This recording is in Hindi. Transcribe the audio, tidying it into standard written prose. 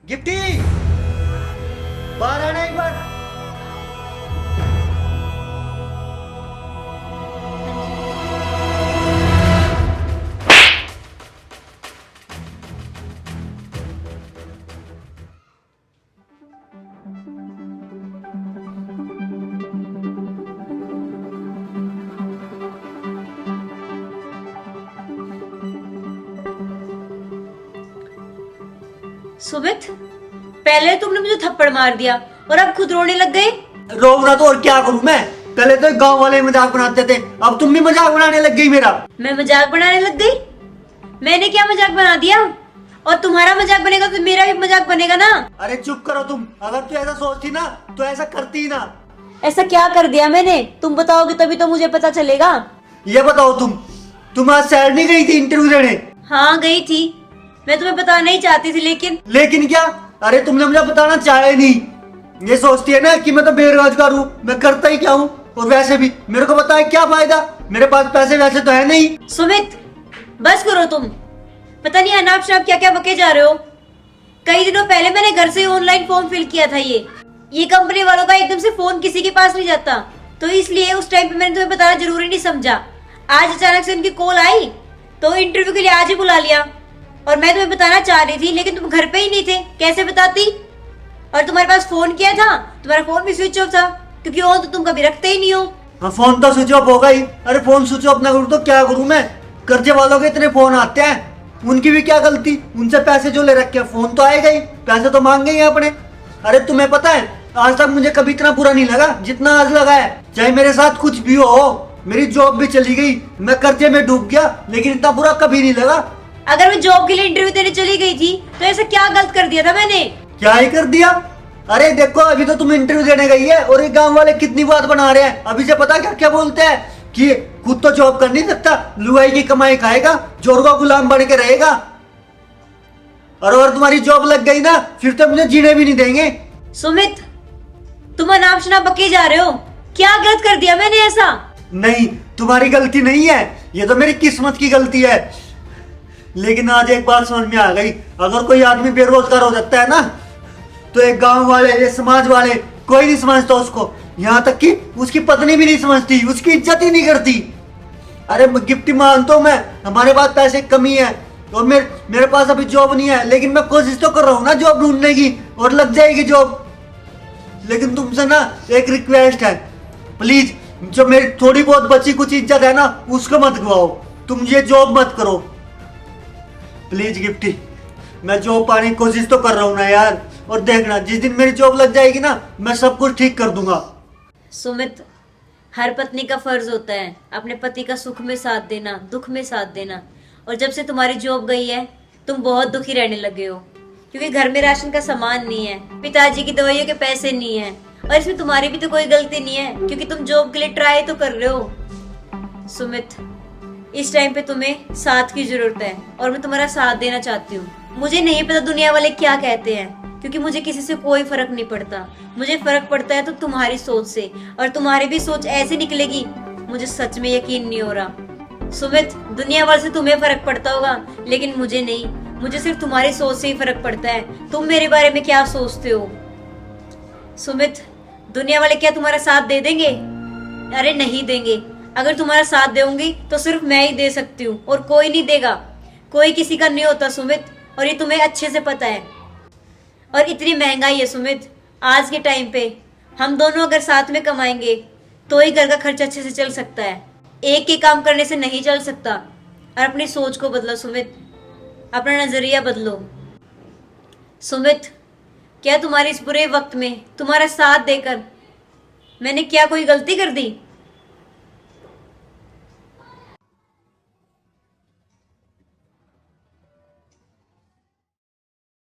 गिफ्टी, बाहर आना एक बार। सुमित, पहले तुमने मुझे थप्पड़ मार दिया और अब खुद रोने लग गए। रोना तो और क्या करूं मैं। पहले तो गांव वाले मजाक बनाते थे, अब तुम भी मजाक बनाने लग गई मेरा। मैं मजाक बनाने लग गई? मैंने क्या मजाक बना दिया? और तुम्हारा मजाक बनेगा तो मेरा भी मजाक बनेगा ना। अरे चुप करो तुम। अगर तू ऐसा सोचती ना तो ऐसा करती ही ना। ऐसा क्या कर दिया मैंने? तुम बताओगे तभी तो मुझे पता चलेगा। ये बताओ तुम आज शहर नहीं गई थी इंटरव्यू देने? हाँ गई थी। मैं तुम्हें बताना ही चाहती थी लेकिन क्या? अरे तुमने मुझे बताना चाहे नहीं। ये सोचती है ना कि मैं तो बेरोजगार हूँ, मैं करता ही क्या हूँ। और वैसे भी मेरे को बताए क्या फायदा, मेरे पास पैसे वैसे तो है नहीं। सुमित, बस करो तुम। पता नहीं अनाप शनाप क्या क्या बके जा रहे हो। कई दिनों पहले मैंने घर से ऑनलाइन फॉर्म फिल किया था। ये कंपनी वालों का एकदम से फोन किसी के पास नहीं जाता, तो इसलिए उस टाइम पे मैंने तुम्हें बताना जरूरी नहीं समझा। आज अचानक से उनकी कॉल आई तो इंटरव्यू के लिए आज ही बुला लिया। और मैं तुम्हें बताना चाह रही थी लेकिन तुम घर पे ही नहीं थे, कैसे बताती? और तुम्हारे पास फोन किया था, तुम्हारा फोन भी स्विच ऑफ था, क्योंकि ऑन तो तुम कभी रखते ही नहीं हो। हाँ, फोन तो स्विच ऑफ होगा ही। अरे फोन स्विच ऑफ ना करूँ तो क्या करूँ मैं? कर्जे वालों के इतने फोन आते हैं, उनकी भी क्या गलती? उनसे पैसे जो ले रखे हैं, फोन तो आएगा ही, पैसे तो मांगेंगे ही अपने। अरे तुम्हें पता है, आज तक मुझे कभी इतना बुरा नहीं लगा जितना आज लगा है। चाहे मेरे साथ कुछ भी हो, मेरी जॉब भी चली गई, मैं कर्जे में डूब गया, लेकिन इतना बुरा कभी नहीं लगा। अगर मैं जॉब के लिए इंटरव्यू देने चली गई थी तो ऐसा क्या गलत कर दिया था मैंने? क्या ही कर दिया? अरे देखो, अभी तो तुम इंटरव्यू देने गई है और ये गांव वाले कितनी बात बना रहे हैं। अभी से पता क्या क्या बोलते हैं कि खुद तो जॉब कर नहीं सकता, लुगाई की कमाई खाएगा, जोर का गुलाम बन के रहेगा। और अगर तुम्हारी जॉब लग गई ना, फिर तो मुझे जीने भी नहीं देंगे। सुमित, तुम अनाप शनाप बके जा रहे हो। क्या गलत कर दिया मैंने ऐसा? नहीं, तुम्हारी गलती नहीं है, ये तो मेरी किस्मत की गलती है। लेकिन आज एक बात समझ में आ गई, अगर कोई आदमी बेरोजगार हो जाता है ना, तो एक गांव वाले, ये समाज वाले, कोई नहीं समझता उसको। यहाँ तक कि उसकी पत्नी भी नहीं समझती, उसकी इज्जत ही नहीं करती। अरे गिफ्टी मानता हूं मैं, हमारे पास पैसे कमी है और मेरे पास अभी जॉब नहीं है, लेकिन मैं कोशिश तो कर रहा हूँ ना जॉब ढूंढने की, और लग जाएगी जॉब। लेकिन तुमसे ना एक रिक्वेस्ट है, प्लीज, जो मेरी थोड़ी बहुत बची कुछ इज्जत है ना, उसको मत गवाओ। तुम ये जॉब मत करो प्लीज गिफ्टी। मैं जॉब पाने की कोशिश तो कर रहा हूँ ना यार, और देखना जिस दिन मेरी जॉब लग जाएगी ना, मैं सब कुछ ठीक कर दूंगा। सुमित, हर पत्नी का फर्ज होता है अपने पति का सुख में साथ देना, दुख में साथ देना। और जब से तुम्हारी जॉब गई है, तुम बहुत दुखी रहने लगे हो, क्योंकि घर में राशन का सामान नहीं है, पिताजी की दवाइयों के पैसे नहीं है। और इसमें तुम्हारी भी तो कोई गलती नहीं है, क्योंकि तुम जॉब के लिए ट्राई तो कर रहे हो। सुमित, इस टाइम पे तुम्हें साथ की जरूरत है और मैं तुम्हारा साथ देना चाहती हूँ। मुझे नहीं पता दुनिया वाले क्या कहते हैं, क्योंकि मुझे किसी से कोई फर्क नहीं पड़ता। मुझे फर्क पड़ता है तो तुम्हारी सोच से, और तुम्हारी भी सोच ऐसे निकलेगी, मुझे सच में यकीन नहीं हो रहा। सुमित, दुनिया वाले से तुम्हें फर्क पड़ता होगा, लेकिन मुझे नहीं। मुझे सिर्फ तुम्हारी सोच से ही फर्क पड़ता है। तुम मेरे बारे में क्या सोचते हो? सुमित, दुनिया वाले क्या तुम्हारा साथ दे देंगे? अरे नहीं देंगे। अगर तुम्हारा साथ दूंगी तो सिर्फ मैं ही दे सकती हूँ, और कोई नहीं देगा। कोई किसी का नहीं होता सुमित, और ये तुम्हें अच्छे से पता है। और इतनी महंगाई है सुमित आज के टाइम पे, हम दोनों अगर साथ में कमाएंगे तो ही घर का खर्च अच्छे से चल सकता है। एक के काम करने से नहीं चल सकता। और अपनी सोच को बदलो सुमित, अपना नजरिया बदलो। सुमित, क्या तुम्हारे इस बुरे वक्त में तुम्हारा साथ देकर मैंने क्या कोई गलती कर दी?